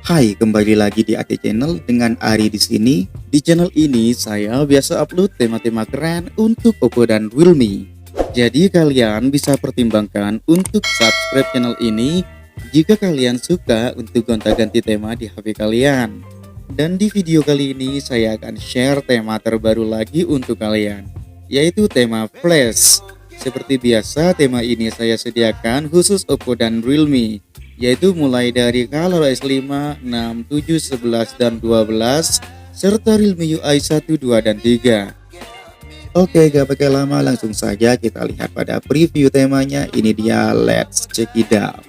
Hai, kembali lagi di AT Channel dengan Ari di sini. Di channel ini saya biasa upload tema-tema keren untuk Oppo dan Realme. Jadi kalian bisa pertimbangkan untuk subscribe channel ini jika kalian suka untuk gonta-ganti tema di HP kalian. Dan di video kali ini saya akan share tema terbaru lagi untuk kalian, yaitu tema flash. Seperti biasa, tema ini saya sediakan khusus Oppo dan Realme, yaitu mulai dari Color S5, 6, 7, 11, dan 12, serta Realme UI 1, 2, dan 3. Oke, gak pakai lama, langsung saja kita lihat pada preview temanya. Ini dia, let's check it out.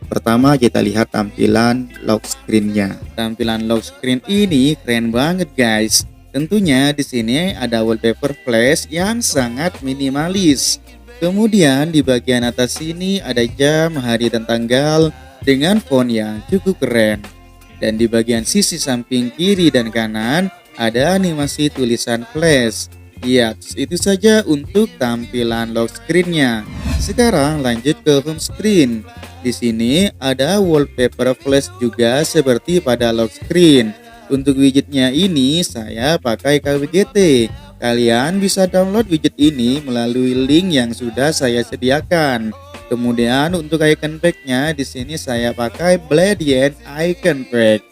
Pertama kita lihat tampilan lock screen-nya. Tampilan lock screen ini keren banget guys. Tentunya di sini ada wallpaper flash yang sangat minimalis. Kemudian di bagian atas sini ada jam, hari dan tanggal dengan font yang cukup keren. Dan di bagian sisi samping kiri dan kanan ada animasi tulisan flash. Ya, itu saja untuk tampilan lock screen-nya. Sekarang lanjut ke home screen. Di sini ada wallpaper flash juga seperti pada lock screen. Untuk widgetnya ini saya pakai KWGT. Kalian bisa download widget ini melalui link yang sudah saya sediakan. Kemudian untuk icon pack-nya di sini saya pakai Bladient Icon Pack.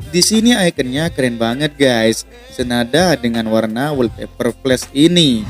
Di sini ikonnya keren banget guys, senada dengan warna wallpaper flash ini.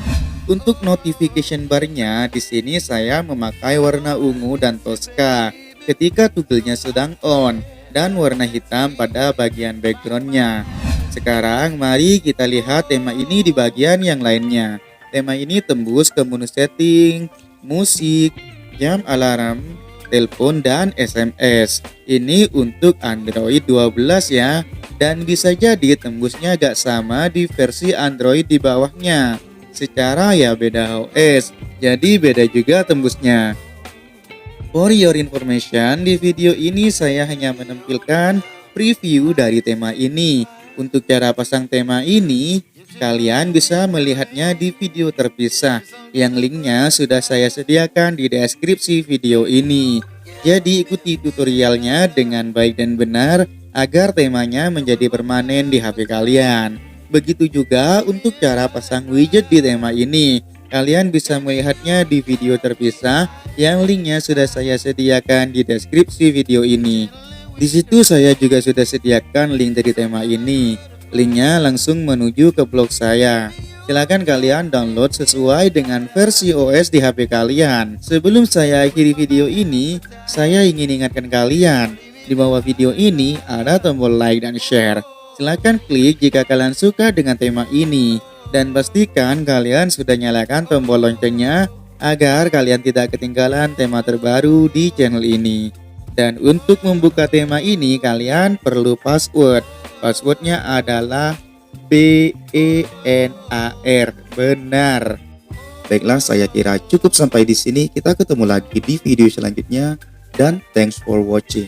Untuk notification bar-nya di sini saya memakai warna ungu dan Tosca ketika toggle-nya sedang on, dan warna hitam pada bagian background-nya. Sekarang mari kita lihat tema ini di bagian yang lainnya. Tema ini tembus ke menu setting, musik, jam alarm, telepon, dan SMS. Ini untuk Android 12 ya, dan bisa jadi tembusnya agak sama di versi Android di bawahnya. Secara ya beda OS, jadi beda juga tembusnya. For your information, di video ini saya hanya menampilkan preview dari tema ini. Untuk cara pasang tema ini, kalian bisa melihatnya di video terpisah yang linknya sudah saya sediakan di deskripsi video ini. Jadi ikuti tutorialnya dengan baik dan benar agar temanya menjadi permanen di HP kalian. Begitu juga untuk cara pasang widget di tema ini. Kalian bisa melihatnya di video terpisah yang linknya sudah saya sediakan di deskripsi video ini. Di situ saya juga sudah sediakan link dari tema ini. Linknya langsung menuju ke blog saya. Silakan kalian download sesuai dengan versi OS di HP kalian. Sebelum saya akhiri video ini, saya ingin ingatkan kalian, di bawah video ini ada tombol like dan share. Silakan klik jika kalian suka dengan tema ini, dan pastikan kalian sudah nyalakan tombol loncengnya agar kalian tidak ketinggalan tema terbaru di channel ini. Dan untuk membuka tema ini kalian perlu password. Passwordnya adalah BENAR, benar. Baiklah, saya kira cukup sampai di sini. Kita ketemu lagi di video selanjutnya, dan thanks for watching.